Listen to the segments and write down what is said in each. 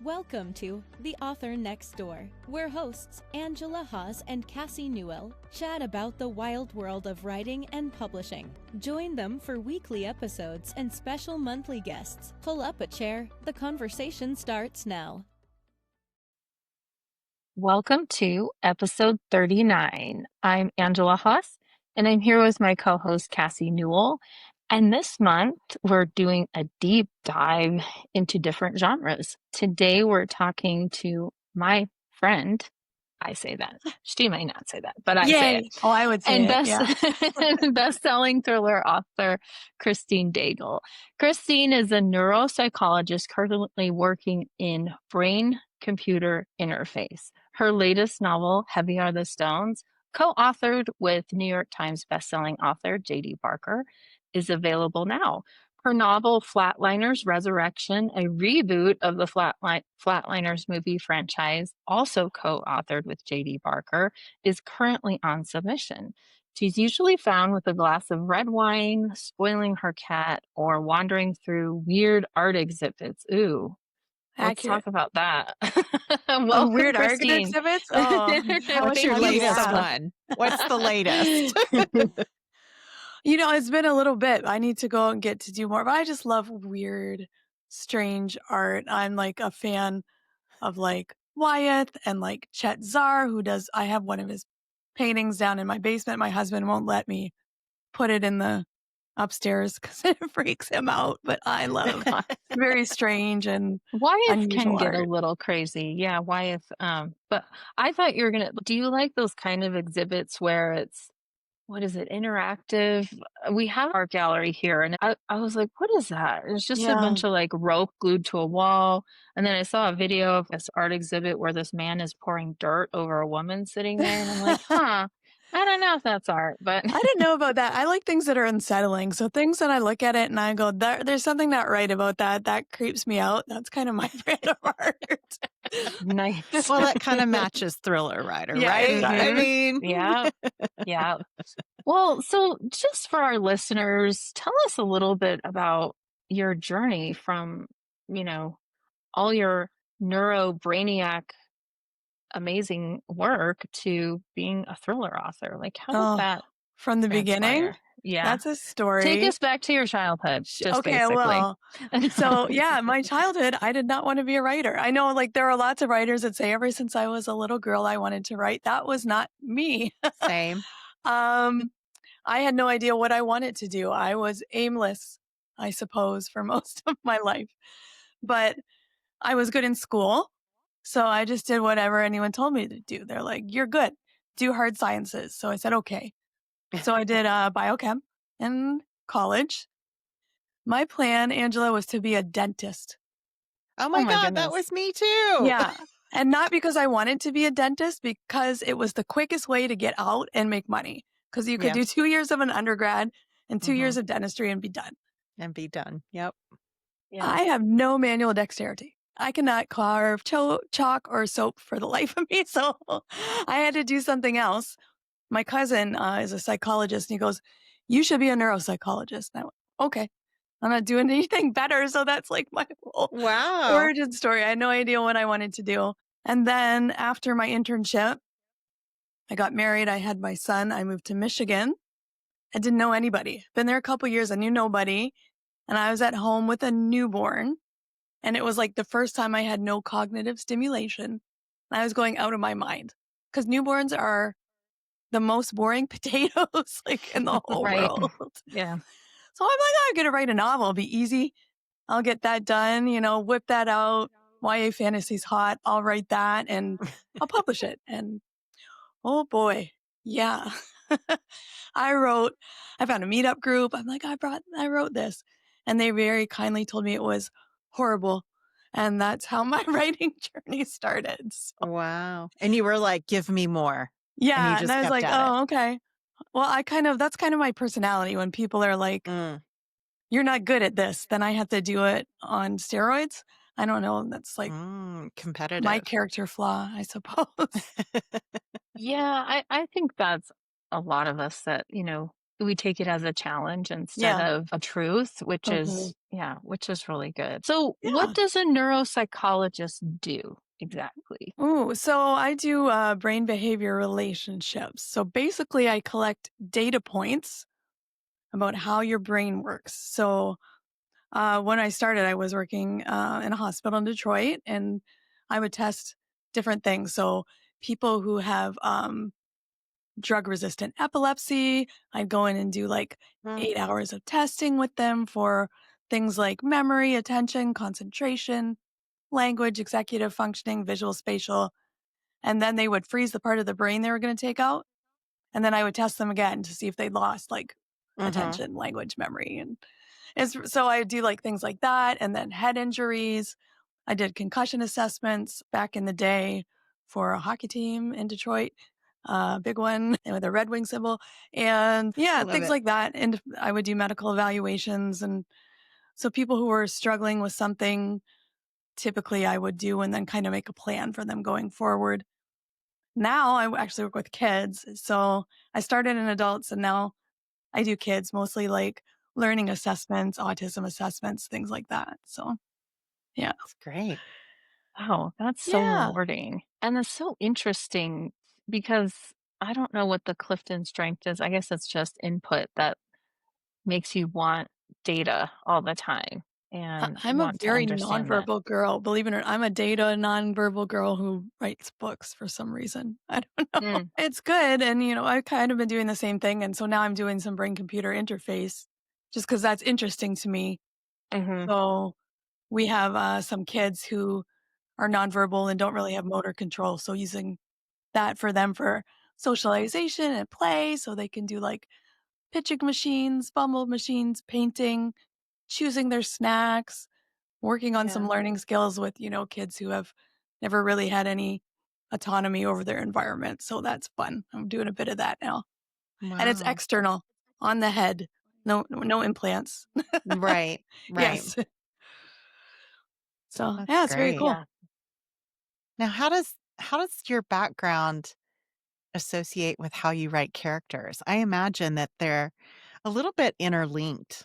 Welcome to The Author Next Door, where hosts Angela Haas and Cassie Newell chat about the wild world of writing and publishing. Join them for weekly episodes and special monthly guests. Pull up a chair. The conversation starts now. Welcome to episode 39. I'm Angela Haas, and I'm here with my co-host Cassie Newell. And this month, we're doing a deep dive into different genres. Today, we're talking to my friend. I say that. She might not say that, but I say it. Oh, I would say And best-selling thriller author Christine Daigle. Christine is a neuropsychologist currently working in brain-computer interface. Her latest novel, Heavy Are the Stones, co-authored with New York Times bestselling author J.D. Barker, is available now. Her novel, Flatliners Resurrection, a reboot of the Flatliners movie franchise, also co-authored with J.D. Barker, is currently on submission. She's usually found with a glass of red wine, spoiling her cat, or wandering through weird art exhibits. Ooh. Let's talk about that. Welcome, weird art Christine. exhibits? Oh, What's your latest one? What's the latest? It's been a little bit. I need to go and get to do more, but I just love weird, strange art. I'm like a fan of like Wyeth and like Chet Zar, I have one of his paintings down in my basement. My husband won't let me put it in the upstairs because it freaks him out, but I love very strange and Wyeth can unusual get a art. little crazy. Yeah, Wyeth. But I thought you were do you like those kind of exhibits where it's, what is it, interactive? We have art gallery here, and I was like, what is that? It's just a bunch of like rope glued to a wall. And then I saw a video of this art exhibit where this man is pouring dirt over a woman sitting there, and I'm like, I don't know if that's art, but I didn't know about that. I like things that are unsettling. So things that I look at it and I go, there's something not right about that. That creeps me out. That's kind of my brand of art. Nice. Well, that kind of matches thriller writer, Yeah, right? exactly. I mean, Yeah. Well, so just for our listeners, tell us a little bit about your journey from, all your neurobrainiac amazing work to being a thriller author. Like, how did that from the beginning? Yeah. That's a story. Take us back to your childhood. Okay, well, so yeah, my childhood, I did not want to be a writer. I know like there are lots of writers that say ever since I was a little girl, I wanted to write. That was not me. Same. I had no idea what I wanted to do. I was aimless, I suppose, for most of my life, but I was good in school. So I just did whatever anyone told me to do. They're like, you're good. Do hard sciences. So I said, okay. So I did biochem in college. My plan, Angela, was to be a dentist. Oh my God, goodness. that was me too. Yeah. And not because I wanted to be a dentist, because it was the quickest way to get out and make money. Because you could do 2 years of an undergrad and 2 years of dentistry and be done. Yep. Yeah. I have no manual dexterity. I cannot carve chalk or soap for the life of me. So I had to do something else. My cousin is a psychologist and he goes, you should be a neuropsychologist. And I went, okay, I'm not doing anything better. So that's like my whole origin story. I had no idea what I wanted to do. And then after my internship, I got married. I had my son. I moved to Michigan. I didn't know anybody. Been there a couple years. I knew nobody. And I was at home with a newborn. And it was like the first time I had no cognitive stimulation. I was going out of my mind because newborns are the most boring potatoes like in the whole world. Yeah. So I'm like, I'm going to write a novel. It'll be easy. I'll get that done, whip that out. YA fantasy's hot. I'll write that and I'll publish it. And oh boy. Yeah. I found a meetup group. I'm like, I wrote this. And they very kindly told me it was horrible. And that's how my writing journey started. So. Wow. And you were like, give me more. Yeah. And I was like, oh, okay. Well, that's kind of my personality. When people are like, you're not good at this, then I have to do it on steroids. I don't know. That's like competitive. my character flaw, I suppose. Yeah, I think that's a lot of us that, we take it as a challenge instead Yeah. of a truth, which Mhm. is really good. So what Yeah. does a neuropsychologist do exactly? Ooh, so I do brain behavior relationships. So basically, I collect data points about how your brain works. So when I started, I was working in a hospital in Detroit, and I would test different things. So people who have drug resistant epilepsy, I'd go in and do like 8 hours of testing with them for things like memory, attention, concentration, language, executive functioning, visual, spatial. And then they would freeze the part of the brain they were going to take out. And then I would test them again to see if they lost like Mm-hmm. attention, language, memory. And so I do like things like that. And then head injuries. I did concussion assessments back in the day for a hockey team in Detroit, big one with a Red Wing symbol. And yeah, Love things it. like that. And I would do medical evaluations. And so people who were struggling with something, typically I would do and then kind of make a plan for them going forward. Now I actually work with kids. So I started in adults and now I do kids, mostly like learning assessments, autism assessments, things like that. So yeah. That's great. Wow, that's so Yeah. rewarding. And it's so interesting because I don't know what the Clifton strength is. I guess it's just input that makes you want data all the time and I'm a want to very understand that. nonverbal girl. Believe it or not, I'm a data nonverbal girl who writes books for some reason. I don't know. Mm, It's good. And, I've kind of been doing the same thing. And so now I'm doing some brain computer interface just because that's interesting to me. hmm So we have some kids who are nonverbal and don't really have motor control. So using that for them for socialization and play so they can do like pitching machines, bumble machines, painting, choosing their snacks, working on some Yeah. learning skills with, kids who have never really had any autonomy over their environment. So that's fun. I'm doing a bit of that now. And it's Wow. external on the head. No implants. Right. Right. Yes. So That's yeah, it's very great. cool. Yeah. Now, how does your background associate with how you write characters? I imagine that they're a little bit interlinked.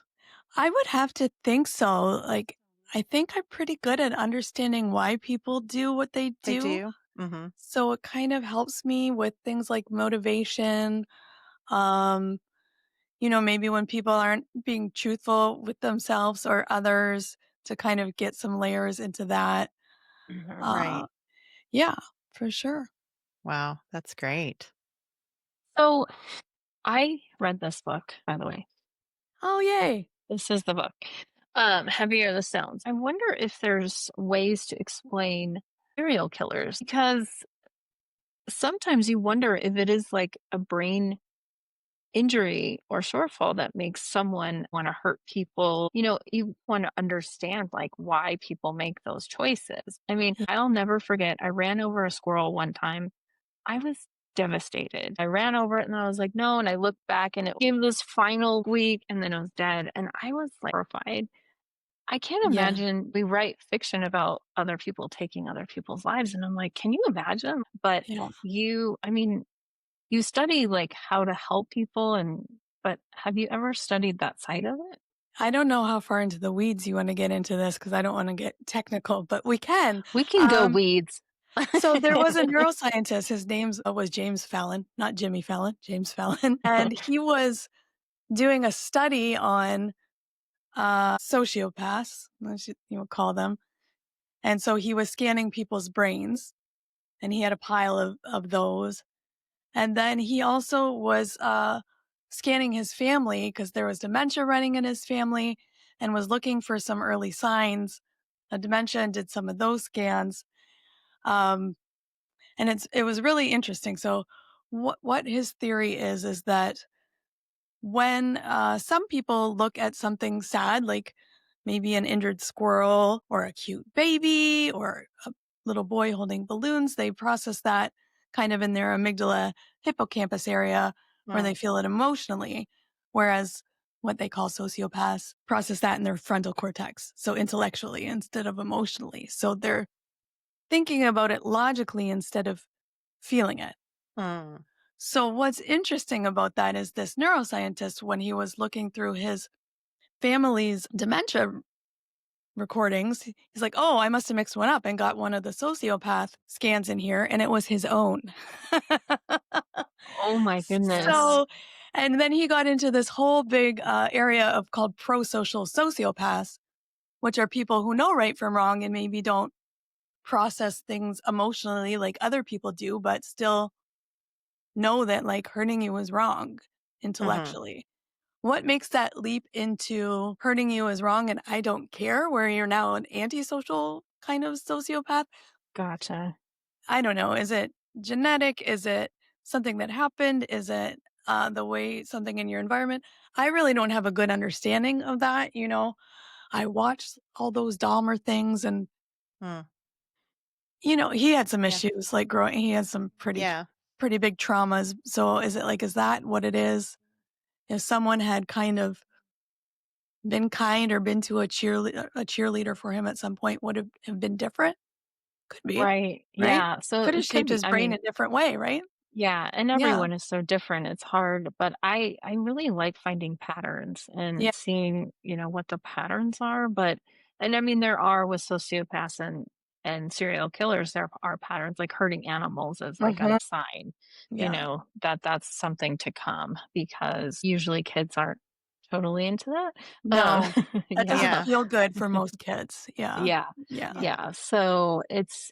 I would have to think so. Like, I think I'm pretty good at understanding why people do what they They do. do. Mm-hmm. So it kind of helps me with things like motivation. Um, maybe when people aren't being truthful with themselves or others to kind of get some layers into that. Mhm. Uh, Right. yeah, for sure. Wow. That's great. So I read this book, by the way. Oh, yay. This is the book. Heavier the Stones. I wonder if there's ways to explain serial killers because sometimes you wonder if it is like a brain injury or shortfall that makes someone want to hurt people. You want to understand like why people make those choices. I mean, I'll never forget, I ran over a squirrel one time. I was devastated. I ran over it and I was like, no. And I looked back and it gave this final squeak and then it was dead. And I was like horrified. I can't Yeah, imagine we write fiction about other people taking other people's lives. And I'm like, can you imagine? But yeah. I mean, you study like how to help people but have you ever studied that side of it? I don't know how far into the weeds you want to get into this because I don't want to get technical, but we can. We can go Um, weeds. so there was a neuroscientist. His name was James Fallon, not Jimmy Fallon, James Fallon. And he was doing a study on sociopaths, as you would call them. And so he was scanning people's brains and he had a pile of those. And then he also was scanning his family because there was dementia running in his family and was looking for some early signs of dementia and did some of those scans. Um, and it was really interesting. So what his theory is that when some people look at something sad, like maybe an injured squirrel or a cute baby or a little boy holding balloons, they process that kind of in their amygdala hippocampus area where they Mm. feel it emotionally. Whereas what they call sociopaths process that in their frontal cortex. So intellectually instead of emotionally. So they're thinking about it logically instead of feeling it. Mm. So what's interesting about that is this neuroscientist, when he was looking through his family's dementia recordings, he's like, oh, I must have mixed one up and got one of the sociopath scans in here, and it was his own. Oh my goodness. So, and then he got into this whole big area of called prosocial sociopaths, which are people who know right from wrong and maybe don't process things emotionally like other people do, but still know that like hurting you is wrong Mhm. intellectually. What makes that leap into hurting you is wrong and I don't care, where you're now an antisocial kind of sociopath? Gotcha. I don't know. Is it genetic? Is it something that happened? Is it the way something in your environment? I really don't have a good understanding of that. I watched all those Dahmer things and, Mm. he had some Yeah. issues like growing, he had some Yeah. pretty big traumas. So is that what it is? If someone had kind of been kind or been to a cheerleader for him at some point, would have been different? Could be, Right. right? Yeah. So Could have it could shaped be. his I brain mean, a different way, right? yeah, and Yeah. everyone is so different. It's hard, but I really like finding patterns Yeah. and seeing, what the patterns are, but and I mean there are with sociopaths and serial killers there are patterns like hurting animals as like a Mhm. sign, Yeah. that that's something to come because usually kids aren't totally into that. No, that doesn't Yeah. Yeah. feel good for most kids. Yeah. Yeah. Yeah. Yeah. Yeah. So it's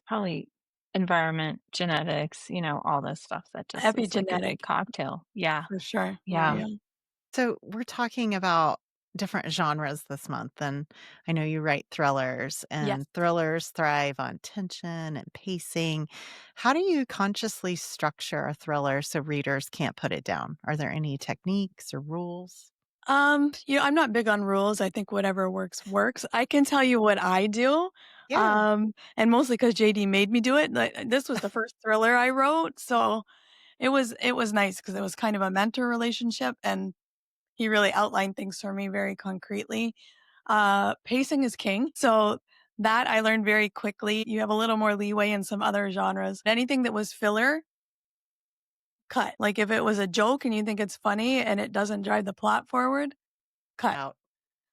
probably environment, genetics, all this stuff that just is like a Epigenetic big cocktail. Yeah. for sure. Yeah. Yeah. So we're talking about different genres this month, and I know you write thrillers, Yes. and thrillers thrive on tension and pacing. How do you consciously structure a thriller so readers can't put it down? Are there any techniques or rules? I'm not big on rules. I think whatever works works. I can tell you what I do. Yeah. And mostly because JD made me do it. Like, this was the first thriller I wrote, so it was nice because it was kind of a mentor relationship, and he really outlined things for me very concretely. Pacing is king. So that I learned very quickly. You have a little more leeway in some other genres. Anything that was filler, cut. Like if it was a joke and you think it's funny and it doesn't drive the plot forward, cut. Out.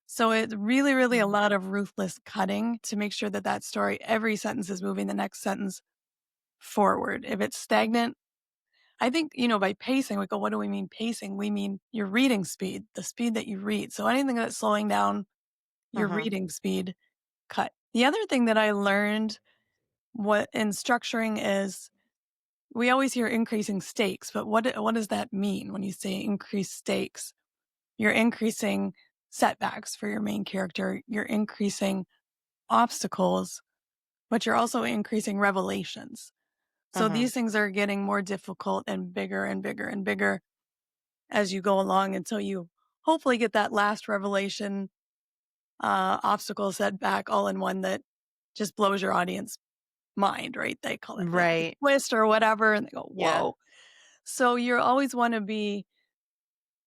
So it's really, really a Mhm. lot of ruthless cutting to make sure that that story, every sentence is moving the next sentence forward. If it's stagnant, I think, by pacing, we go, what do we mean pacing? We mean your reading speed, the speed that you read. So anything that's slowing down your Mhm. reading speed, cut. The other thing that I learned what in structuring is we always hear increasing stakes, but what does that mean when you say increased stakes? You're increasing setbacks for your main character. You're increasing obstacles, but you're also increasing revelations. So Mhm. these things are getting more difficult and bigger and bigger and bigger as you go along until you hopefully get that last revelation, obstacle, setback all in one that just blows your audience mind, right? They call it the Right. twist or whatever, and they go, Yeah. whoa. So you always want to be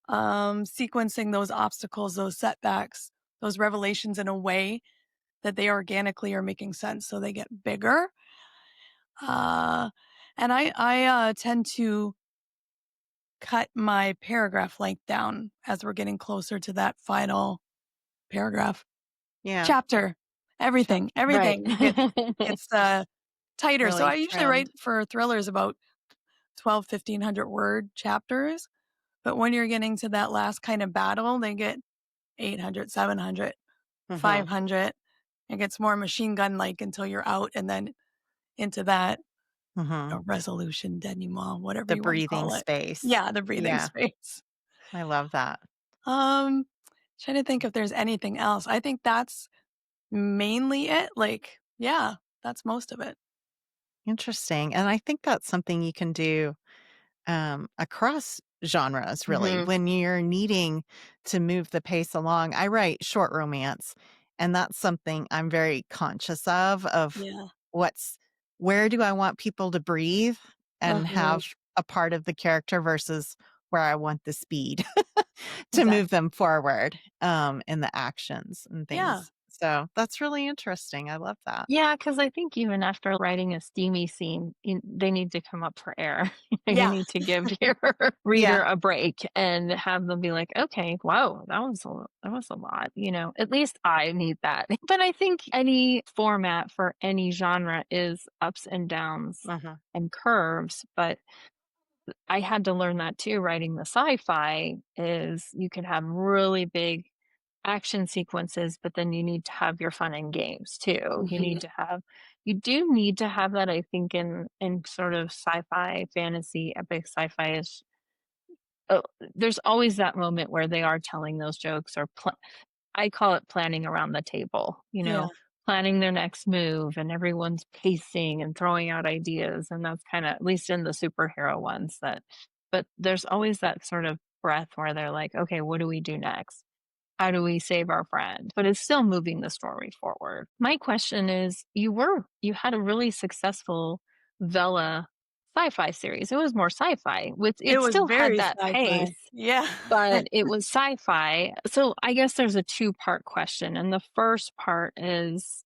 sequencing those obstacles, those setbacks, those revelations in a way that they organically are making sense so they get bigger. Uh, and I tend to cut my paragraph length down as we're getting closer to that final paragraph. Yeah. Chapter, everything, Right. everything gets tighter. So Really I usually write trimmed. for thrillers about 12, 1,500 word chapters. But when you're getting to that last kind of battle, they get 800, 700, Mhm. 500. It gets more machine gun like until you're out and then into that Mhm. resolution denouement, whatever The you want to breathing call it. space. Yeah, the breathing Yeah. space. I love that. Um, Trying to think if there's anything else. I think that's mainly it. Like, yeah, that's most of it. Interesting. And I think that's something you can do across genres, really, Mhm. when you're needing to move the pace along. I write short romance, and that's something I'm very conscious of Yeah. what's where do I want people to breathe and Uh-huh. have a part of the character versus where I want the speed to move Exactly. them forward in the actions and Yeah. things. So that's really interesting. I love that. Yeah, because I think even after writing a steamy scene, they need to come up for air. You Yeah. need to give your reader a break and have them be like, okay, wow, that was a lot. At least I need that. But I think any format for any genre is ups and downs Mhm. and curves. But I had to learn that too. Writing the sci-fi is you can have really big action sequences, but then you need to have your fun and games too. Mhm. You do need to have that, I think, in sort of sci-fi, fantasy, epic sci-fi is uh, there's always that moment where they are telling those jokes or I call it planning around the table, Yeah. planning their next move and everyone's pacing and throwing out ideas. And that's kind of, at least in the superhero ones, but there's always that sort of breath where they're like, okay, what do we do next? How do we save our friend? But it's still moving the story forward. My question is, you had a really successful Vela sci-fi series. It was more sci-fi with, It it was still had very that sci-fi. pace, Yeah. but it was sci-fi. So I guess there's a two-part question. And the first part is,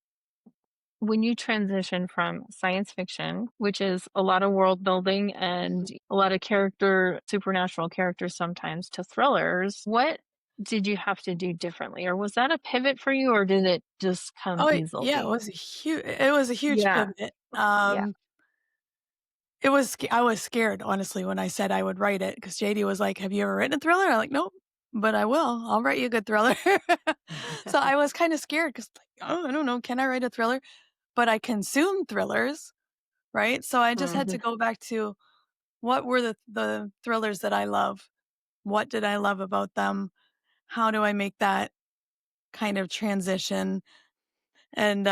when you transition from science fiction, which is a lot of world building and a lot of supernatural characters sometimes, to thrillers, what did you have to do differently? Or was that a pivot for you, or did it just come Oh, yeah, easily? it was a huge Yeah. pivot. Yeah. I was scared, honestly, when I said I would write it because JD was like, "Have you ever written a thriller?" I'm like, "Nope, but I will. I'll write you a good thriller." So I was kind of scared because, like, oh, I don't know, can I write a thriller? But I consume thrillers, right? So I just had to Mhm. go back to what were the thrillers that I love? What did I love about them? How do I make that kind of transition? And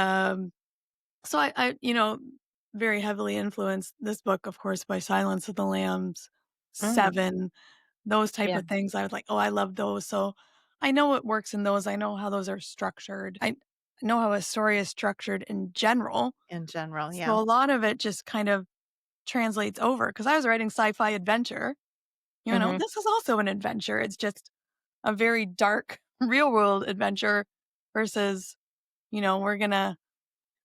so very heavily influenced this book, of course, by Silence of the Lambs, Mm. Seven, those type Yeah. of things. I was like, oh, I love those. So I know what works in those. I know how those are structured. I know how a story is structured in general. In general, So yeah. a lot of it just kind of translates over because I was writing sci-fi adventure. Mhm. This is also an adventure. It's just a very dark real world adventure versus, we're gonna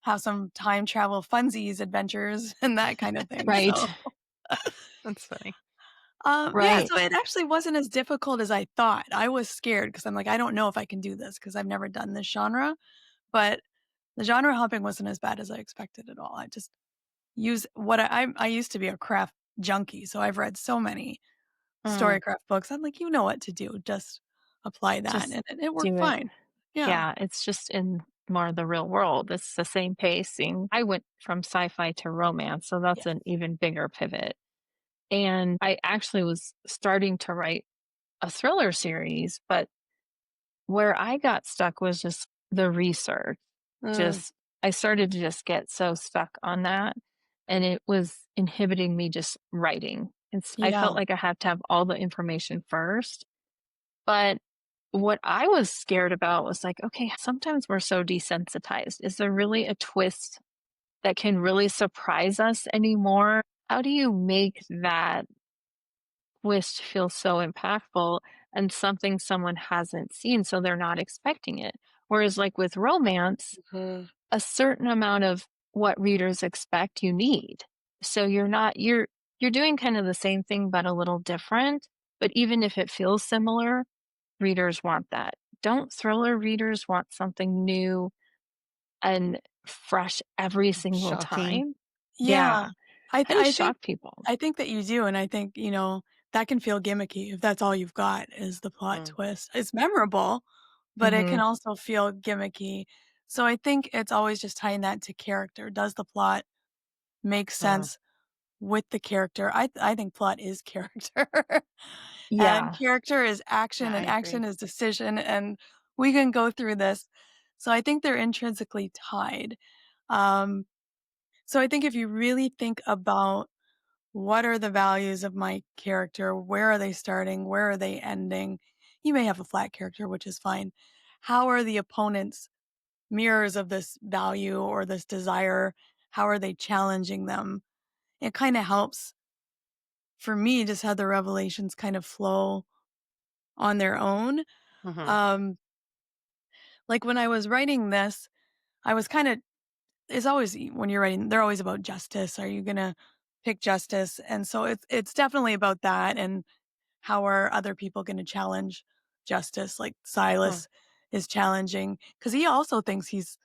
have some time travel funsies adventures and that kind of thing. Right. So, That's funny. yeah, Right. so it actually wasn't as difficult as I thought. I was scared because I'm like, I don't know if I can do this because I've never done this genre. But the genre hopping wasn't as bad as I expected at all. I just use what I used to be a craft junkie, so I've read so many Mm. storycraft books. I'm like, you know what to do. Just apply that, Just and it worked do it. fine. Yeah. Yeah, it's just in more of the real world. It's the same pacing. I went from sci-fi to romance, so Yeah. that's an even bigger pivot. And I actually was starting to write a thriller series, but where I got stuck was just the research. Mm, Just I started to just get so stuck on that, and it was inhibiting me just writing. I felt yeah. like I had to have all the information first, but what I was scared about was like, okay, sometimes we're so desensitized. Is there really a twist that can really surprise us anymore? How do you make that twist feel so impactful and something someone hasn't seen so they're not expecting it? Whereas, like with romance, Mhm. a certain amount of what readers expect you need. So you're doing kind of the same thing but a little different. But even if it feels similar, readers want that. Don't thriller readers want something new and fresh every single Shocking. time? Yeah. Yeah. I How th do you I think shock people? I think that you do, and I think, that can feel gimmicky if that's all you've got is the plot Mm. twist. It's memorable, but it can Mhm. also feel gimmicky. So I think it's always just tying that to character. Does the plot make Mm. sense with the character? I think plot is character. And Yeah. character is Yeah, action, I and action agree. is decision, and we can go through this. So I think they're intrinsically tied. Um, so I think if you really think about what are the values of my character, where are they starting, where are they ending? You may have a flat character, which is fine. How are the opponents mirrors of this value or this desire? How are they challenging them? It kind of helps for me just have the revelations kind of flow on their own. Mhm. Um, Like when I was writing this, I was kind of, it's always when you're writing, they're always about justice. Are you going to pick justice? And so it's definitely about that. And how are other people going to challenge justice? Like Silas is challenging because he also thinks he's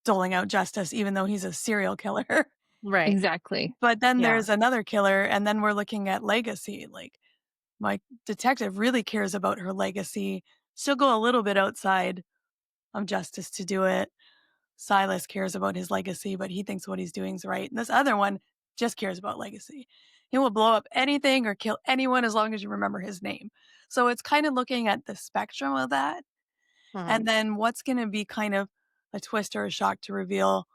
doling out justice, even though he's a serial killer. Right. Exactly. But then Yeah. there's another killer, and then we're looking at legacy. Like my detective really cares about her legacy. She'll go a little bit outside of justice to do it. Silas cares about his legacy, but he thinks what he's doing is right. And this other one just cares about legacy. He will blow up anything or kill anyone as long as you remember his name. So it's kind of looking at the spectrum of that. And then what's going to be kind of a twist or a shock to reveal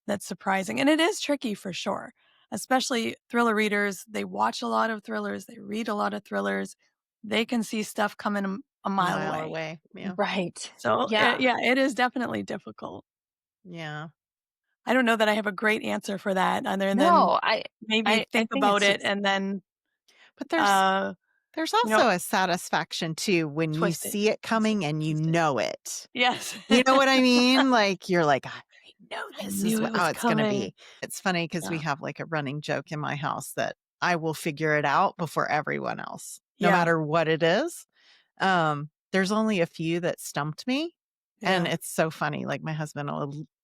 that's surprising. And it is tricky for sure, especially thriller readers. They watch a lot of thrillers, they read a lot of thrillers. They can see stuff coming a mile away. Yeah. Right. So Yeah. it is definitely difficult. Yeah. I don't know that I have a great answer for that other than No, maybe I think think about it's it just and then, But there's you know, also a satisfaction too when you twist it. see it coming and you Twist it. know it. Yes. You know what I mean? Like you're like, I know I this is knew it was how it's going to coming. be. It's funny because we Yeah. have like a running joke in my house that I will figure it out before everyone else, no Yeah. matter what it is. There's only a few that stumped me, and Yeah. it's so funny. Like my husband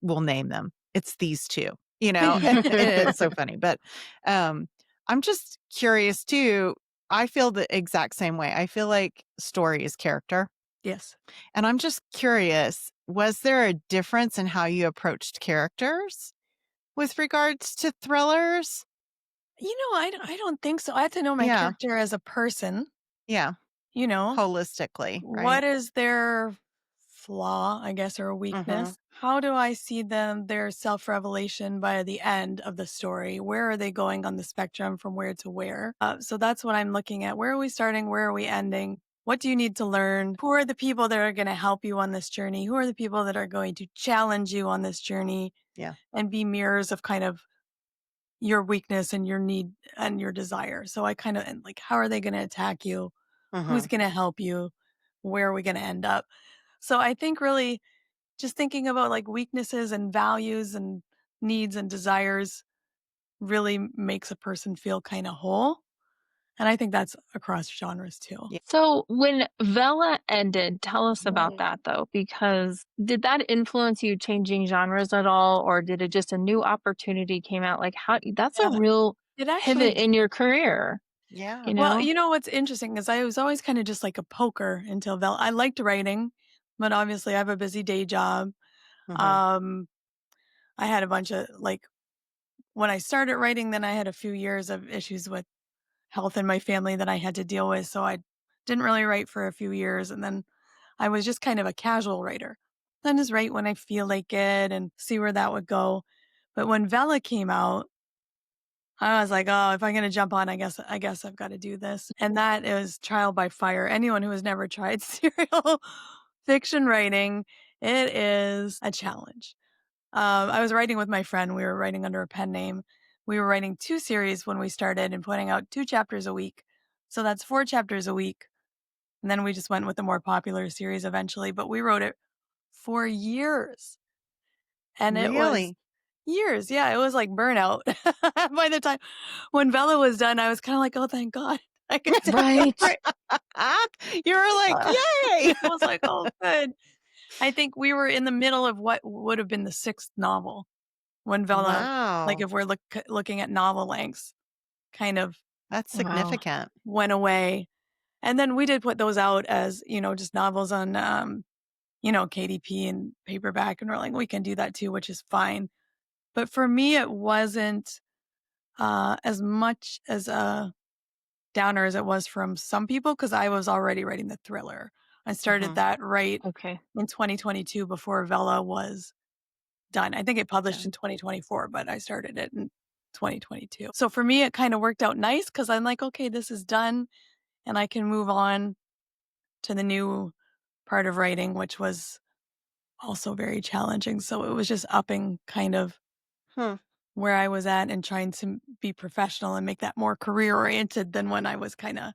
will name them. It's these two, you know. It's so funny. But I'm just curious too. I feel the exact same way. I feel like story is character. Yes. And I'm just curious, was there a difference in how you approached characters with regards to thrillers? You know, I don't think so. I have to know my Yeah. character as a person, Yeah. you know. Holistically, right? What is their flaw, I guess, or a weakness? How do I see their self-revelation by the end of the story? Where are they going on the spectrum from where to where? So that's what I'm looking at. Where are we starting? Where are we ending? What do you need to learn? Who are the people that are going to help you on this journey? Who are the people that are going to challenge you on this journey? Yeah. And be mirrors of kind of your weakness and your need and your desire. So I kind of, and like, how are they going to attack you? Who's going to help you? Where are we going to end up? So I think really just thinking about like weaknesses and values and needs and desires really makes a person feel kind of whole. And I think that's across genres too. Yeah. So when Vela ended, tell us about that though, because did that influence you changing genres at all, or did it just a new opportunity came out? Like how that's a Yeah, real it actually pivot in your career, Yeah. you Well, know? you know what's interesting is I was always kind of just like a poker until I liked writing, but obviously I have a busy day job. Um, I had a bunch of like when I started writing, then I had a few years of issues with health in my family that I had to deal with. So I didn't really write for a few years. And then I was just kind of a casual writer. Then just write when I feel like it and see where that would go. But when Vela came out, I was like, oh, if I'm going to jump on, I guess I've got to do this. And that is trial by fire. Anyone who has never tried serial fiction writing, it is a challenge. I was writing with my friend. We were writing under a pen name. We were writing 2 series when we started and putting out 2 chapters a week. So that's 4 chapters a week. And then we just went with the more popular series eventually. But we wrote it for years. And it was Really? years. Yeah, it was like burnout. By the time when Vela was done, I was kind of like, oh, thank God. I could take a Right. break. You were like, yay. I was like, oh, good. I think we were in the middle of what would have been the 6th novel when Vela, like Wow. if we're looking at novel lengths, kind of That's Wow. significant. went away. And then we did put those out as, just novels on, KDP and paperback. And we're like, we can do that too, which is fine. But for me, it wasn't as much as a downer as it was from some people because I was already writing the thriller. I started that right Okay. in 2022 before Vela was done. I think it published in 2024, but I started it in 2022. So for me, it kind of worked out nice because I'm like, okay, this is done and I can move on to the new part of writing, which was also very challenging. So it was just upping kind of where I was at and trying to be professional and make that more career oriented than when I was kind of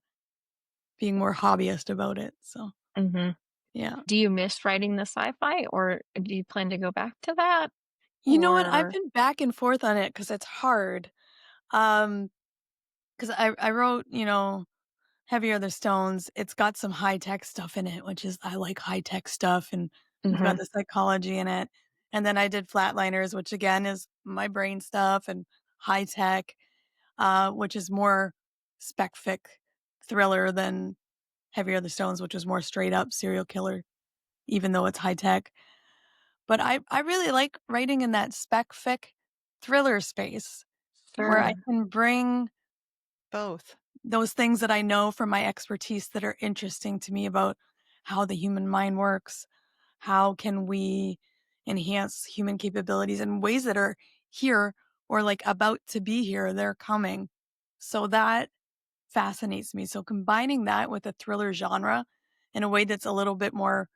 being more hobbyist about it. So Mm-hmm. Yeah. Do you miss writing the sci-fi, or do you plan to go back to that? You know what? I've Or been back and forth on it because it's hard. Because I wrote, Heavier the Stones. It's got some high tech stuff in it, which is I like high tech stuff, and we've got Mhm. the psychology in it. And then I did Flatliners, which again is my brain stuff and high tech, which is more spec fic thriller than Heavier the Stones, which is more straight up serial killer, even though it's high tech. But I really like writing in that spec fic thriller space where I Sure. can bring Both. those things that I know from my expertise that are interesting to me about how the human mind works. How can we enhance human capabilities in ways that are here or like about to be here? They're coming. So that fascinates me. So combining that with a thriller genre in a way that's a little bit more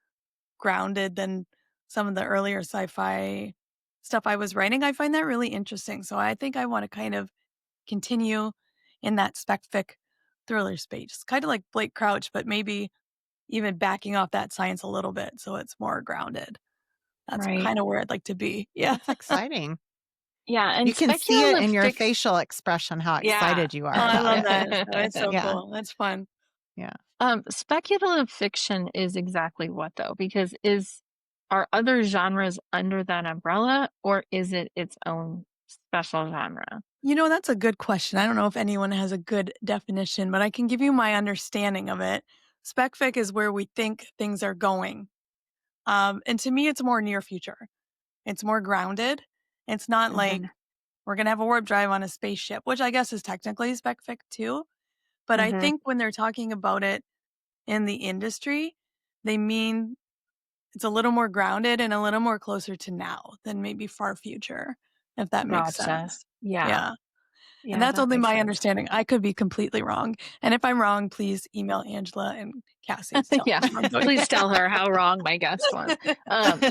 grounded than some of the earlier sci-fi stuff I was writing, I find that really interesting. So I think I want to kind of continue in that spec fic thriller space, kind of like Blake Crouch, but maybe even backing off that science a little bit so it's more grounded. That's Right. kind of where I'd like to be. Yeah. That's exciting. Yeah, and You can see it in speculative your fiction. facial expression how Yeah. excited you Oh, are I about love it. that. So it's so Yeah. cool. That's fun. Yeah. Speculative fiction is exactly what though? Because are other genres under that umbrella, or is it its own special genre? That's a good question. I don't know if anyone has a good definition, but I can give you my understanding of it. Spec fic is where we think things are going. And to me, it's more near future. It's more grounded. It's not like Mhm. we're going to have a warp drive on a spaceship, which I guess is technically spec fic too. But I Mhm. think when they're talking about it in the industry, they mean it's a little more grounded and a little more closer to now than maybe far future, if that makes Gotcha. sense. Yeah. Yeah. And Yeah, that's that only makes my sense. understanding. I could be completely wrong. And if I'm wrong, please email Angela and Cassie to tell Yeah. me I'm doing Please tell her how wrong my guess was. Um,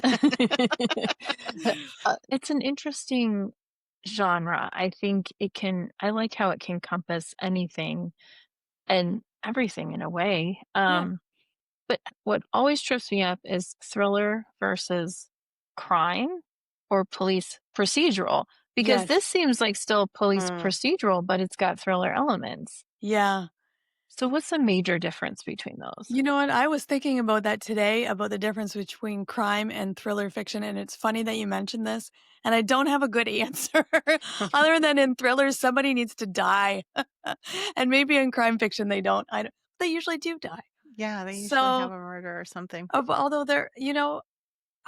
it's an interesting genre. I like how it can encompass anything and everything in a way. Yeah. But what always trips me up is thriller versus crime or police procedural, because Yes. this seems like still police Mm. procedural, but it's got thriller elements. Yeah. So what's the major difference between those? You know what? I was thinking about that today, about the difference between crime and thriller fiction. And it's funny that you mentioned this. And I don't have a good answer other than in thrillers, somebody needs to die. And maybe in crime fiction, they don't. They usually do die. Yeah, they usually have So, a murder or something. although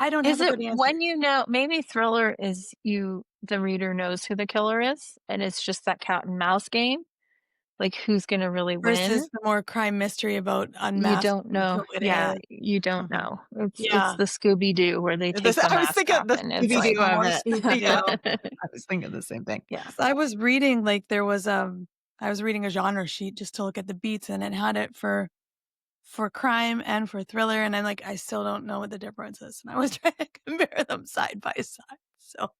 I don't have Is a it good answer. when maybe thriller is the reader knows who the killer is, and it's just that cat and mouse game? Like, who's gonna really win? Versus the more crime mystery about You unmasked don't know. people with Yeah, aliens. you don't Mhm. know. It's Yeah. the Scooby-Doo where they take the I was mask thinking off, the and it's like Scooby-Doo of More it. Scooby-Doo. I was thinking the same thing. yeah. I was reading there was I was reading a genre sheet just to look at the beats, and it had it for crime and for thriller, and I'm like, I still don't know what the difference is. And I was trying to compare them side by side. So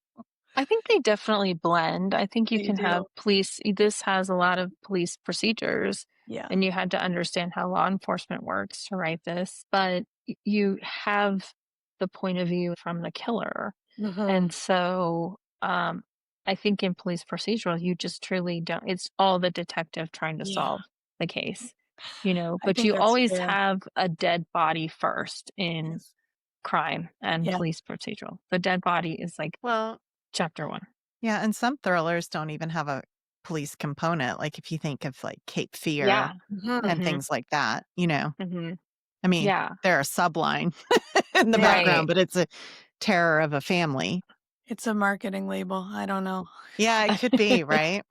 I think they definitely blend. I think you they can have do. this has a lot of police procedures, Yeah. and you had to understand how law enforcement works to write this, but you have the point of view from the killer. Mhm. And so, I think in police procedural, you just truly don't, it's all the detective trying to Yeah. solve the case, I but think you that's always fair. have a dead body first in Yes. crime and Yeah. police procedural. The dead body is like Well, chapter one. yeah, and some thrillers don't even have a police component. Like if you think of like Cape Yeah. Fear Mhm. and hmm things like that, hmm I mean, Yeah. they're a subline in the Yeah. background, Right. but it's a terror of a family. It's a marketing label. I don't know. Yeah, it could be, right?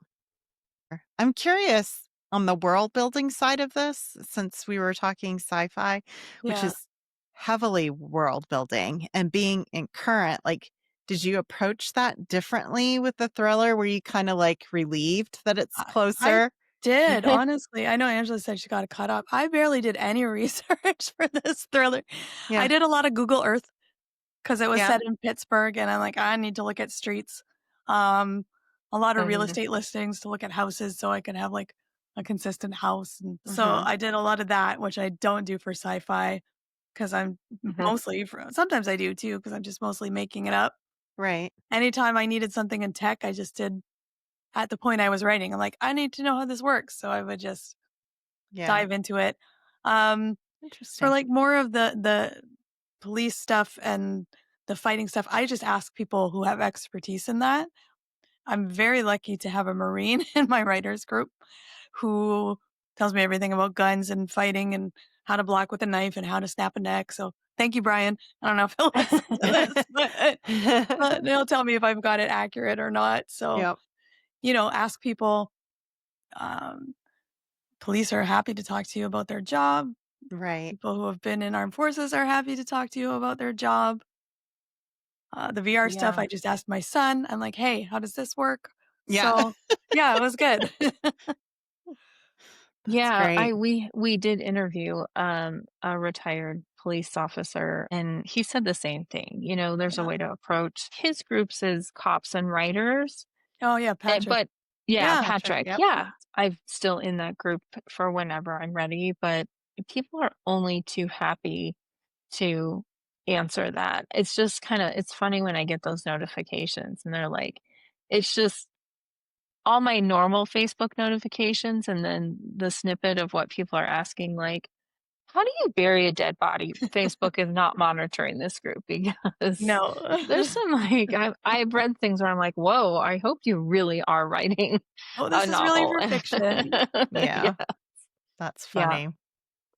I'm curious on the world building side of this, since we were talking sci-fi, which Yeah. is heavily world building and being in current, like, did you approach that differently with the thriller? Were you kind of like relieved that it's I closer? did, honestly. I know Angela said she got it caught up. I barely did any research for this thriller. I Yeah. did a lot of Google Earth because it was Yeah. set in Pittsburgh, and I'm like, I need to look at streets. Um, a lot of real Mhm. estate listings to look at houses so I could have like a consistent house. And so Mhm. I did a lot of that, which I don't do for sci-fi because I'm Mhm. mostly sometimes I do too, because I'm just mostly making it up. Right. Anytime I needed something in tech, I just did at the point I was writing. I'm like, I need to know how this works. So I would just Yeah. dive into it. For Interesting. like more of the police stuff and the fighting stuff, I just ask people who have expertise in that. I'm very lucky to have a Marine in my writers group who tells me everything about guns and fighting and how to block with a knife and how to snap a neck. So thank you, Brian. I don't know if he'll listen to this, but he'll tell me if I've got it accurate or not. So, Yep. Ask people. Police are happy to talk to you about their job. Right. People who have been in armed forces are happy to talk to you about their job. The VR stuff, Yeah. I just asked my son. I'm like, hey, how does this work? Yeah. So, yeah, it was good. That's great. We did interview a retired police officer, and he said the same thing. There's a Yeah. way to approach his groups as cops and writers. Oh, yeah, Patrick. But yeah, Yeah, Patrick, yep. yeah, I'm still in that group for whenever I'm ready, but people are only too happy to answer that. It's just it's funny when I get those notifications and they're like, it's just all my normal Facebook notifications and then the snippet of what people are asking, like, how do you bury a dead body? Facebook is not monitoring this group because No. there's some I've read things where I'm like, whoa, I hope you really are writing Oh, a this is really novel. for fiction. Yeah. That's Yeah. funny.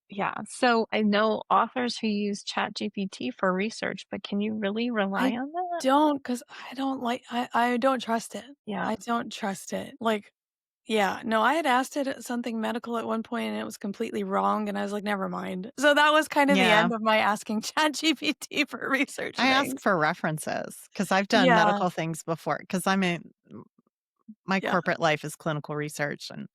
Yeah. So I know authors who use ChatGPT for research, but can you really rely I on that? don't, because I don't trust it. Yeah. I don't trust it. Like, yeah, no, I had asked it something medical at one point and it was completely wrong. And I was like, never mind. So that was kind of the Yeah. end of my asking ChatGPT for research I ask things. for references because I've done Yeah. medical things before because my Yeah. corporate life is clinical research and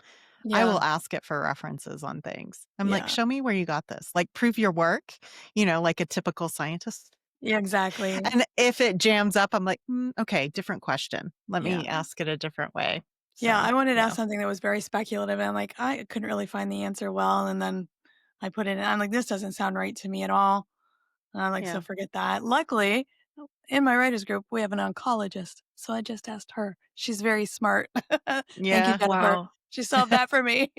I Yeah. will ask it for references on things. I'm like, Yeah. show me where you got this. Like, prove your work, like a typical scientist. Yeah, exactly. And if it jams up, I'm like, okay, different question. Let me Yeah. ask it a different way. Yeah, So, I wanted to yeah. ask something that was very speculative, and I'm like, I couldn't really find the answer well, and then I put it in. I'm like, this doesn't sound right to me at all. And I'm like, Yeah. so forget that. Luckily, in my writers group, we have an oncologist, so I just asked her. She's very smart. Thank you, Yeah. Jennifer. Wow. She solved that for me.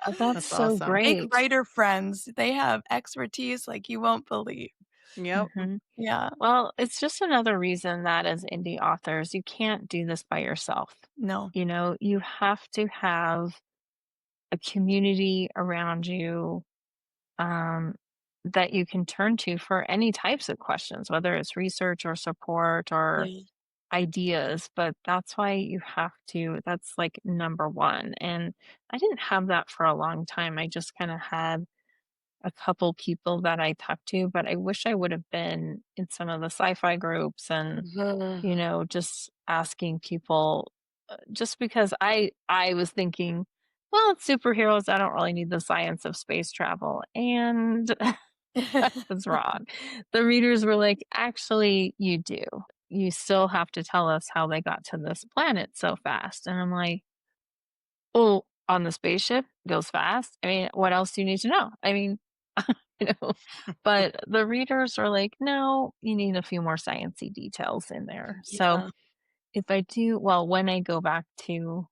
That's That's so awesome. Make great. writer friends. They have expertise like you won't believe. Yep. Mhm. Yeah. Well, it's just another reason that as indie authors, you can't do this by yourself. No. You have to have a community around you um, that you can turn to for any types of questions, whether it's research or support or Yeah. ideas. But that's why that's like number one. And I didn't have that for a long time. I just kind of had a couple people that I talked to, but I wish I would have been in some of the sci-fi groups and, Mhm. just asking people just because I was thinking, well, it's superheroes. I don't really need the science of space travel. And I was wrong. The readers were like, actually, you do. You still have to tell us how they got to this planet so fast. And I'm like, oh, on the spaceship goes fast. I mean, what else do you need to know? I mean, you know, but the readers are like, no, you need a few more sciencey details in there. So Yeah. if when I go back to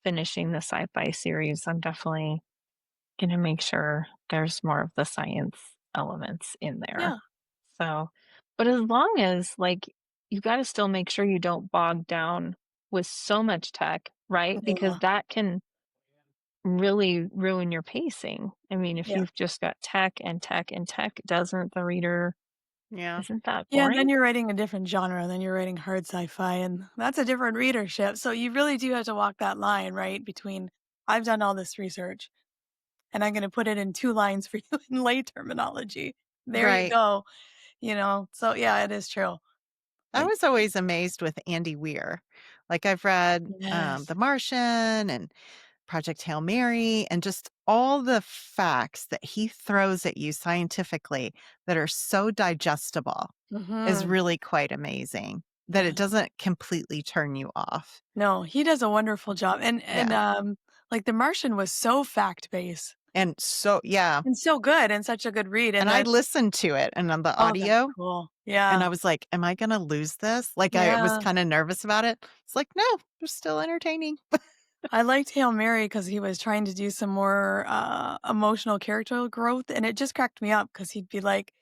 finishing the sci-fi series, I'm definitely going to make sure there's more of the science elements in there. Yeah. So, but as long as you got to still make sure you don't bog down with so much tech, right? Because Yeah. that can really ruin your pacing. I mean, if Yeah. you've just got tech and tech and tech, doesn't the reader, Yeah. isn't that Yeah, and then boring? you're writing a different genre, then you're writing hard sci-fi, and that's a different readership. So you really do have to walk that line, right? Between I've done all this research and I'm going to put it in 2 lines for you in lay terminology. There you Right. go. So yeah, it is true. I Like, was always amazed with Andy Weir. Like I've read yes. The Martian and Project Hail Mary and just all the facts that he throws at you scientifically that are so digestible is Mhm. really quite amazing that Yeah. it doesn't completely turn you off. No, he does a wonderful job. And Yeah. like The Martian was so fact-based. And so, yeah. And so good and such a good read. And I listened to it and on the oh, that's audio, cool. and Yeah. I was like, am I going to lose this? Like, I was Yeah. kind of nervous about it. It's like, no, they're still entertaining. I liked Hail Mary because he was trying to do some more emotional character growth, and it just cracked me up because he'd be like,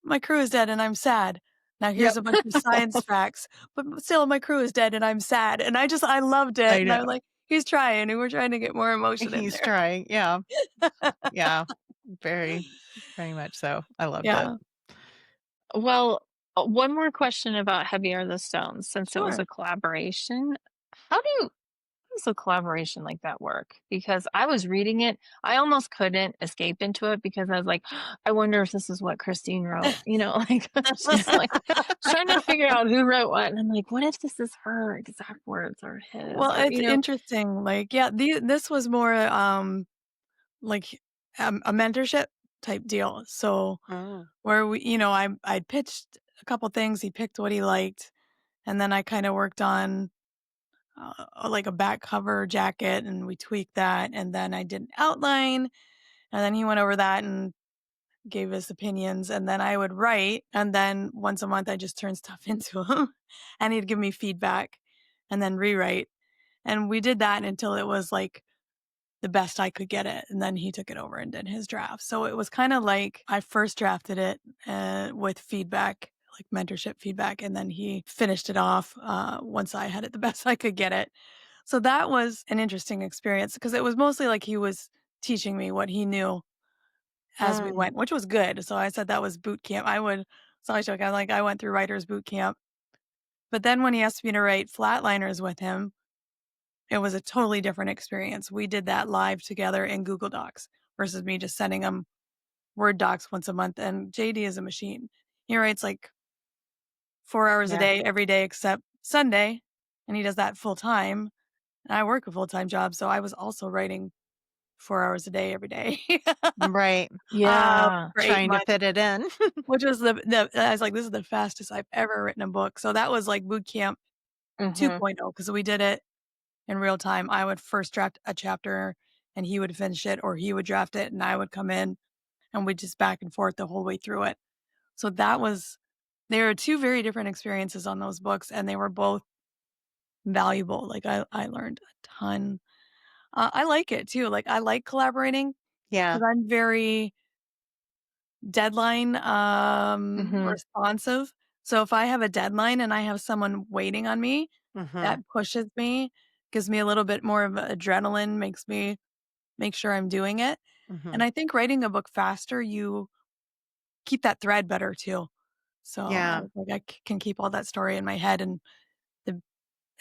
"My crew is dead and I'm sad. Now here's Yep. a bunch of science facts, but still my crew is dead and I'm sad." And I loved it, I and I was know. like, "He's trying, and we're trying to get more emotion in He's there." trying. Yeah. Yeah. Very, very much so. I loved it. Yeah, Well, one more question about Heavy Are the Stones, since it was sure. a collaboration. How does a collaboration like that work? Because I was reading it, I almost couldn't escape into it because I was like, I wonder if this is what Christine wrote. Like I was just like trying to figure out who wrote what, and I'm like, what if this is her exact words or his Well, or it's interesting. Like, yeah, this was more like a mentorship type deal. So Oh. where I pitched a couple things, he picked what he liked, and then I kind of worked on like a back cover jacket, and we tweaked that, and then I did an outline, and then he went over that and gave his opinions, and then I would write, and then once a month I just turn stuff into him, and he'd give me feedback, and then rewrite, and we did that until it was like the best I could get it, and then he took it over and did his draft. So it was kind of like I first drafted it with feedback, like mentorship feedback, and then he finished it off once I had it the best I could get it. So that was an interesting experience because it was mostly like he was teaching me what he knew as we Mm. went, which was good. So I said that was boot camp. So I joke, I went through writer's boot camp. But then when he asked me to write Flatliners with him, it was a totally different experience. We did that live together in Google Docs versus me just sending him Word docs once a month. And JD is a machine. He writes like 4 hours a Yeah. day, every day except Sunday. And he does that full time. And I work a full time job. So I was also writing 4 hours a day, every day Right. yeah. for 8 Trying to months, fit it in. which was I was like, this is the fastest I've ever written a book. So that was like boot camp Mm-hmm. 2.0 because we did it in real time. I would first draft a chapter and he would finish it, or he would draft it and I would come in, and we'd just back and forth the whole way through it. So there were two very different experiences on those books, and they were both valuable. Like I learned a ton. I like it too. Like I like collaborating Yeah. because I'm very deadline Mm-hmm. responsive. So if I have a deadline and I have someone waiting on me, Mm-hmm. that pushes me, gives me a little bit more of adrenaline, makes me make sure I'm doing it. Mm-hmm. And I think writing a book faster, you keep that thread better too. So Yeah. I can keep all that story in my head, and the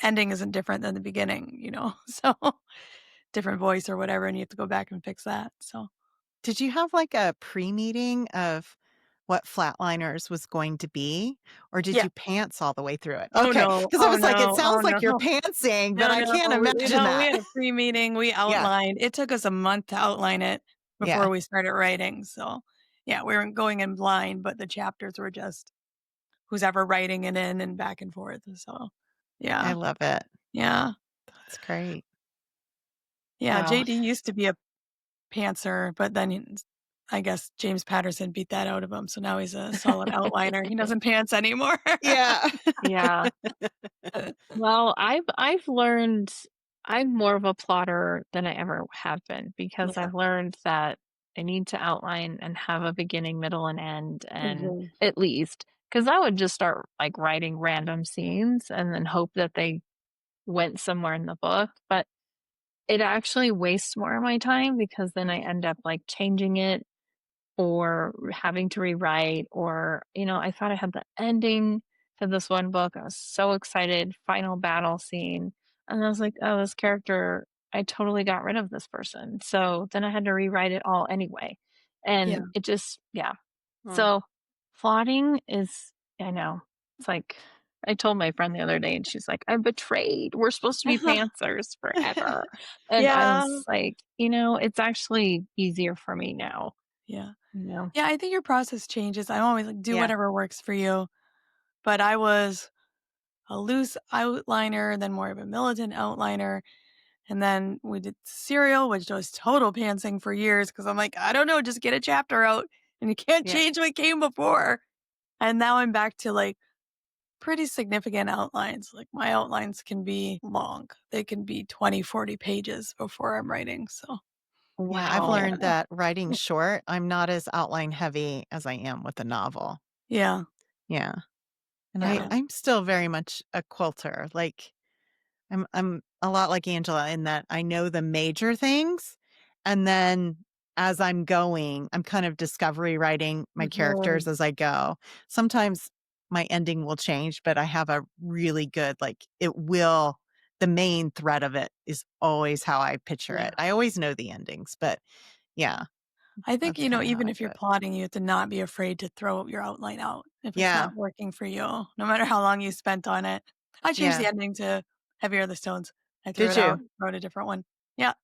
ending isn't different than the beginning, so different voice or whatever, and you have to go back and fix that. So Did you have like a pre-meeting of what Flatliners was going to be? Or did yeah. you pants all the way through it? Oh Okay. no. Because I Oh was like, it no. Oh sounds like you're no. pantsing, but No, I can't no. imagine We that. had a pre-meeting. We Yeah. outlined. It took us a month to outline it before Yeah. we started writing. So yeah, we weren't going in blind, but the chapters were just who's ever writing it in and back and forth. So I yeah. love it. Yeah. That's great. Yeah. Wow. JD used to be a pantser, but then I guess James Patterson beat that out of him. So now he's a solid outliner. He doesn't pants anymore. Yeah. Yeah. Well, I've learned I'm more of a plotter than I ever have been because Yeah. I've learned that I need to outline and have a beginning, middle, and end, and Mhm. at least because I would just start like writing random scenes and then hope that they went somewhere in the book, but it actually wastes more of my time because then I end up like changing it or having to rewrite or I thought I had the ending to this one book. I was so excited, final battle scene, and I was like, oh, this character, I totally got rid of this person, so then I had to rewrite it all anyway, Yeah. and it just Mm. so plotting is, I know, it's like I told my friend the other day and she's like, I'm betrayed, we're supposed to be pantsers forever, and I Yeah. was like, it's actually easier for me now. Yeah. you know Yeah. I think your process changes. I always like do Yeah. whatever works for you. But I was a loose outliner, then more of a militant outliner. And then we did serial, which was total pantsing for years because I'm like, I don't know, just get a chapter out and you can't Yeah. change what came before. And now I'm back to like pretty significant outlines. Like my outlines can be long. They can be 20, 40 pages before I'm writing. So Yeah, I've Wow. learned that writing short, I'm not as outline heavy as I am with a novel. yeah. Yeah. And Yeah. I'm still very much a quilter. Like I'm a lot like Angela in that I know the major things, and then as I'm going, I'm kind of discovery writing my characters as I go. Sometimes my ending will change, but I have a really good the main thread of it is always how I picture Yeah. it. I always know the endings, but yeah, I think, that's kind of how even I if do you're it. plotting, you have to not be afraid to throw your outline out if it's Yeah. not working for you, no matter how long you spent on it. I changed Yeah. the ending to Heavier the Stones. I threw Did it out, you? wrote a different one. Yeah.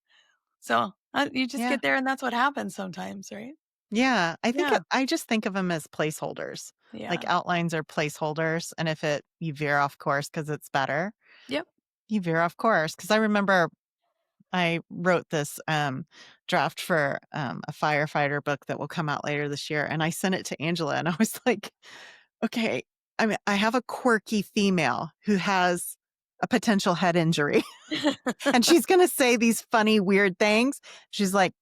So you just Yeah. get there and that's what happens sometimes, right? Yeah. Yeah. I just think of them as placeholders. Like Yeah. outlines are placeholders. And if you veer off course because it's better, Yep. you veer off course. Because I remember I wrote this draft for a firefighter book that will come out later this year. And I sent it to Angela and I was like, okay, I mean, I have a quirky female who has a potential head injury and she's going to say these funny, weird things. She's like,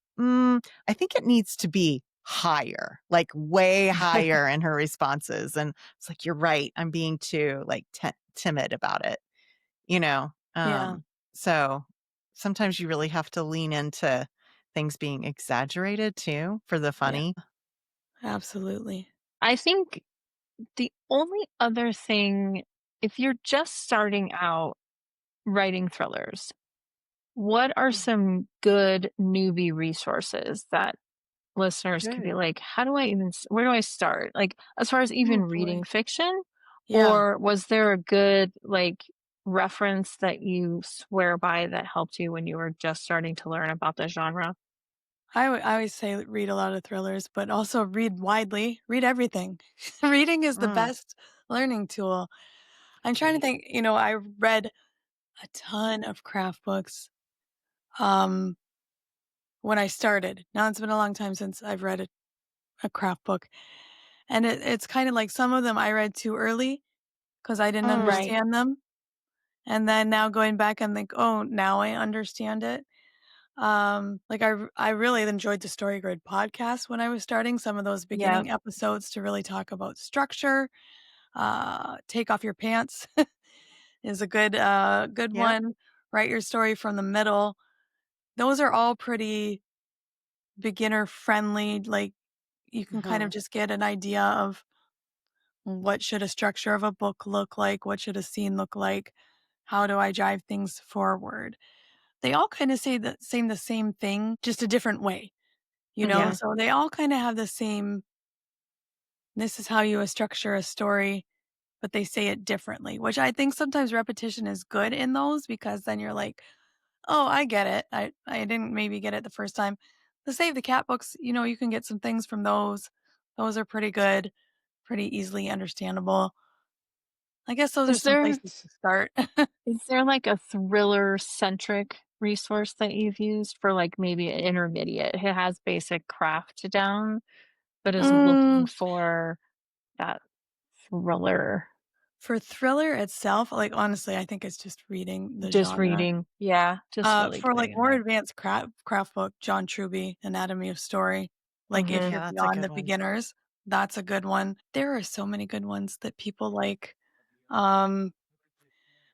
I think it needs to be higher, like way higher in her responses. And it's like, you're right. I'm being too like timid about it, you know? Yeah. So sometimes you really have to lean into things being exaggerated too for the Yeah. funny. Absolutely. I think the only other thing, if you're just starting out writing thrillers, what are some good newbie resources that listeners could be Good. like, how do I even, where do I start? Like, as far as even Oh reading boy. fiction, Yeah. or was there a good, like, reference that you swear by that helped you when you were just starting to learn about the genre? I always say read a lot of thrillers, but also read widely, read everything. Reading is the Mm, best learning tool. I'm trying to think, I read a ton of craft books um, when I started. Now it's been a long time since I've read a craft book. And it's kind of like some of them I read too early because I didn't mm, Right. understand them. And then now going back and think, oh, now I understand it. Like I really enjoyed the Story Grid podcast when I was starting some of those Yeah. beginning episodes to really talk about structure. Take off your pants is a good yep. one. Write your story from the middle. Those are all pretty beginner friendly. Like you can kind of Mhm. just get an idea of what should a structure of a book look like? What should a scene look like? How do I drive things forward? They all kind of say the same thing, just a different way. Mhm. So they all kind of have the same, this is how you structure a story, but they say it differently, which I think sometimes repetition is good in those because then you're like, oh, I get it. I didn't maybe get it the first time. The Save the Cat books, you can get some things from those. Those are pretty good, pretty easily understandable. I guess those are Is some there places to start. is there like a thriller centric resource that you've used for like maybe an intermediate who has basic craft down but is looking Mm, for that thriller? for thriller itself, like honestly, I think it's just reading the Just genre. reading. Yeah, just really For like getting in more there. advanced craft book, John Truby, Anatomy of Story. Like if Mhm. you're Yeah, that's a beyond good the one. beginners, that's a good one. There are so many good ones that people like. Um,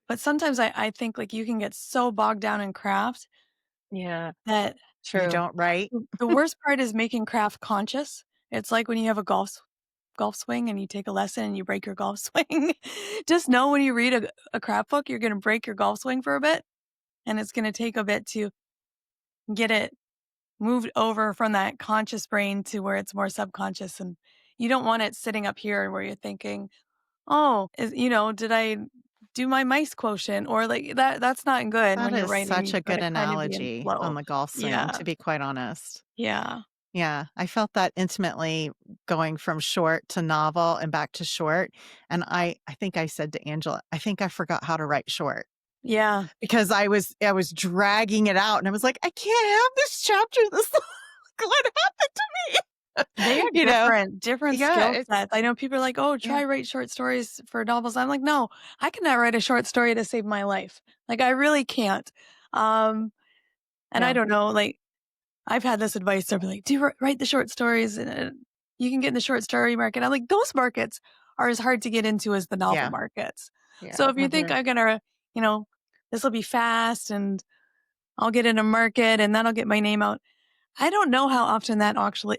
but sometimes I think like you can get so bogged down in craft Yeah, that You true. don't write? the worst part is making craft conscious. It's like when you have a golf swing and you take a lesson and you break your golf swing. Just know when you read a craft book, you're going to break your golf swing for a bit, and it's going to take a bit to get it moved over from that conscious brain to where it's more subconscious. And you don't want it sitting up here where you're thinking, oh, did I do my mice quotient? Or like that's not good That when you're is writing. such You've a got good to kind of be in analogy on flow. the golf swing, Yeah. to be quite honest. Yeah. Yeah, I felt that intimately going from short to novel and back to short. And I think I said to Angela, I think I forgot how to write short. Yeah. because I was dragging it out and I was like, I can't have this chapter this long. What happened to me? They are You know? different Yeah, skill it's- sets. I know people are like, oh, try write short stories for novels. I'm like, no, I cannot write a short story to save my life. Like, I really can't. And I don't know, like, I've had this advice. They'll be like, do you write the short stories and you can get in the short story market. I'm like, those markets are as hard to get into as the novel markets. Yeah. So if you think I'm going to, you know, this will be fast and I'll get in a market and that'll get my name out. I don't know how often that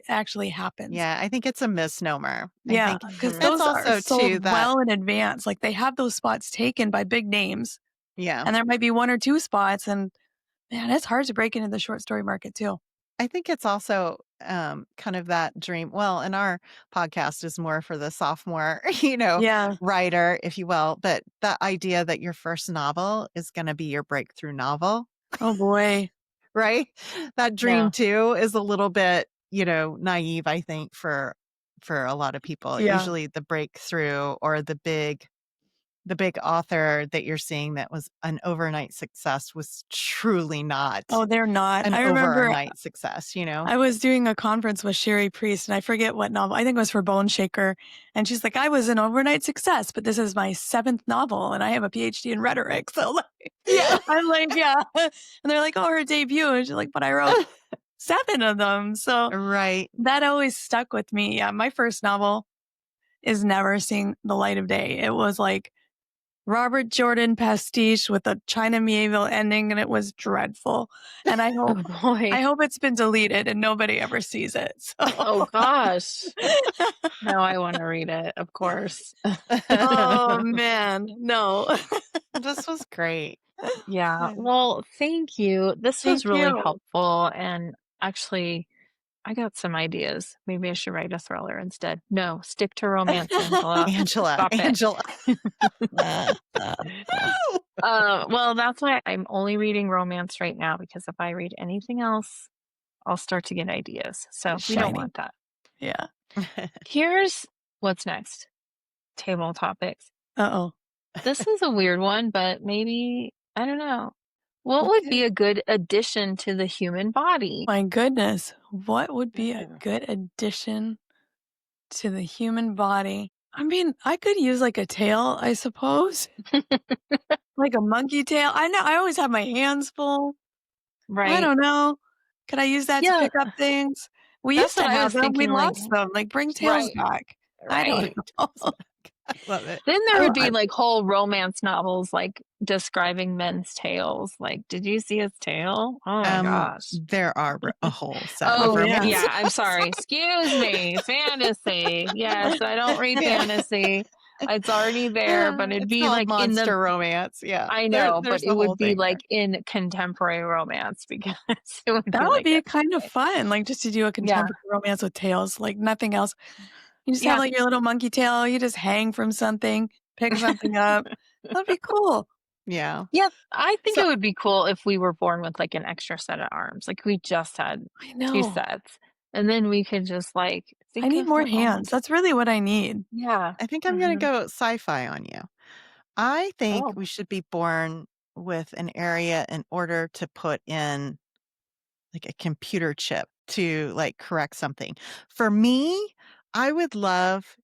actually happens. Yeah, I think it's a misnomer. Yeah, I because think those it's are also sold too that well in advance. Like they have those spots taken by big names, yeah. and there might be one or two spots, and man, it's hard to break into the short story market too. I think it's also kind of that dream. Well, and our podcast is more for the sophomore, Yeah. writer, if you will. But the idea that your first novel is going to be your breakthrough novel, Oh boy. right? That dream too is a little bit, naive, I think, for a lot of people. Yeah. Usually the breakthrough or the big author that you're seeing that was an overnight success was truly not Oh, they're not. an I remember overnight success, I was doing a conference with Sherry Priest, and I forget what novel. I think it was for Bone Shaker. And she's like, I was an overnight success, but this is my 7th novel, and I have a PhD in rhetoric. So Yeah. I'm like, yeah. And they're like, oh, her debut. And she's like, but I wrote 7 of them. So Right. that always stuck with me. Yeah, my first novel is never seeing the light of day. It was like Robert Jordan pastiche with a China Mieville ending, and it was dreadful. And I hope it's been deleted and nobody ever sees it. So. Oh gosh. Now I want to read it, of course. Oh man, no. This was great. Yeah. Well, thank you. This was Thank really you. helpful. And actually, I got some ideas. Maybe I should write a thriller instead. No, stick to romance, Angela. Stop it. Angela. Well, that's why I'm only reading romance right now, because if I read anything else, I'll start to get ideas. So we don't want that. Yeah. Here's what's next. Table topics. Uh-oh. This is a weird one, but maybe, I don't know. What would be a good addition to the human body? My goodness. What would be a good addition to the human body? I mean, I could use like a tail, I suppose. Like a monkey tail. I know I always have my hands full. Right. I don't know. Could I use that to pick up things? We That's used to what I have was them. We thinking, like- lost them. Like bring tails back. I don't know. I love it. Then there would be like whole romance novels like describing men's tails. Like, did you see his tail? Oh my gosh. There are a whole set Oh, of romance. yeah. I'm sorry. Excuse me. Fantasy. Yes, I don't read fantasy. It's already there, but it'd It's be called like in monster the romance. Yeah. I know, There's but the it would whole be thing like in contemporary romance, because it would That would like be a- kind of fun. Like just to do a contemporary romance with tails, like nothing else. You just have like your little monkey tail. You just hang from something, pick something up. That'd be cool. Yeah. Yeah, I think it would be cool if we were born with like an extra set of arms. Like we just had I 2 know. sets. And then we could just like think I need of more the- hands. That's really what I need. Yeah. I think I'm going to go sci-fi on you. I think Oh. we should be born with an area in order to put in like a computer chip to like correct something. For me, I would love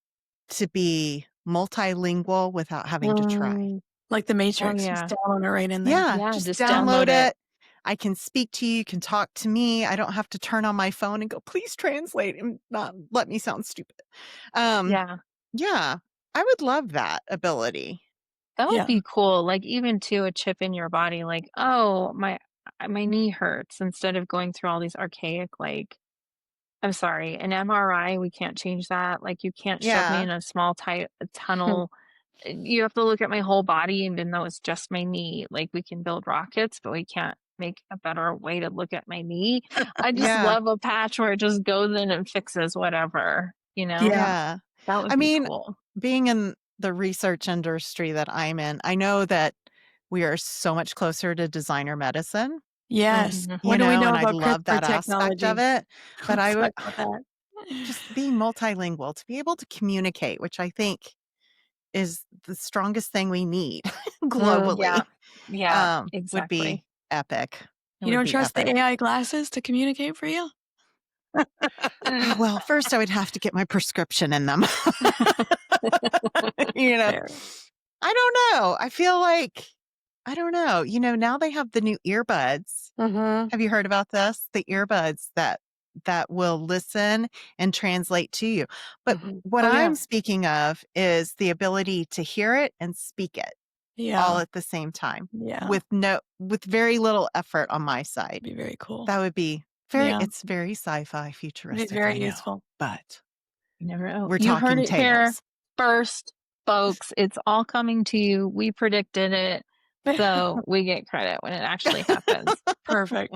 to be multilingual without having to try. Like the Matrix. yeah. Just download it right in there. Yeah, just download it. I can speak to you, you can talk to me. I don't have to turn on my phone and go, please translate and not let me sound stupid. Yeah. Yeah, I would love that ability. That would Yeah. be cool. Like even to a chip in your body, like, oh, my knee hurts, instead of going through all these archaic, like, I'm sorry, an MRI, we can't change that. Like you can't shove me in a small tight tunnel. You have to look at my whole body, even though it's just my knee. Like we can build rockets, but we can't make a better way to look at my knee. I just Yeah. love a patch where it just goes in and fixes whatever, you know? Yeah. That would I be mean, cool. being in the research industry that I'm in, I know that we are so much closer to designer medicine. Yes. Mhm. What do we know and I about love that CRISPR aspect technology? of it. But I would Let's talk about just be multilingual, to be able to communicate, which I think is the strongest thing we need globally. Yeah. Yeah, would exactly. be epic. It You would don't be trust epic. the AI glasses to communicate for you? Well, first I would have to get my prescription in them. Fair. I don't know. I feel like, I don't know. Now they have the new earbuds. Mm-hmm. Have you heard about this? The earbuds that will listen and translate to you. But what Oh, yeah. I'm speaking of is the ability to hear it and speak it all Yeah. at the same time Yeah. with very little effort on my side. Be very cool. That would be it's very sci-fi futuristic. Be very I know, useful. but You never know. we're You heard talking it here tails. first, folks. It's all coming to you. We predicted it, so we get credit when it actually happens. Perfect.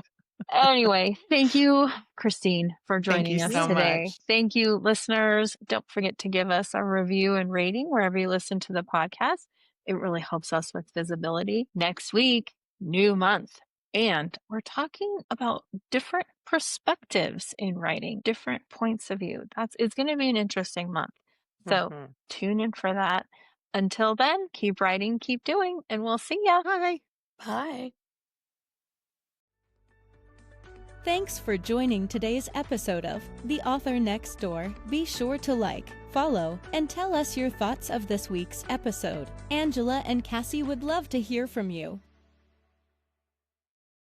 Anyway, thank you, Christine, for Thank you joining us so today. much. Thank you, listeners. Don't forget to give us a review and rating wherever you listen to the podcast. It really helps us with visibility. Next week, new month. And we're talking about different perspectives in writing, different points of view. It's going to be an interesting month. So tune in for that. Until then, keep writing, keep doing, and we'll see ya. Bye. Bye. Thanks for joining today's episode of The Author Next Door. Be sure to like, follow, and tell us your thoughts of this week's episode. Angela and Cassie would love to hear from you.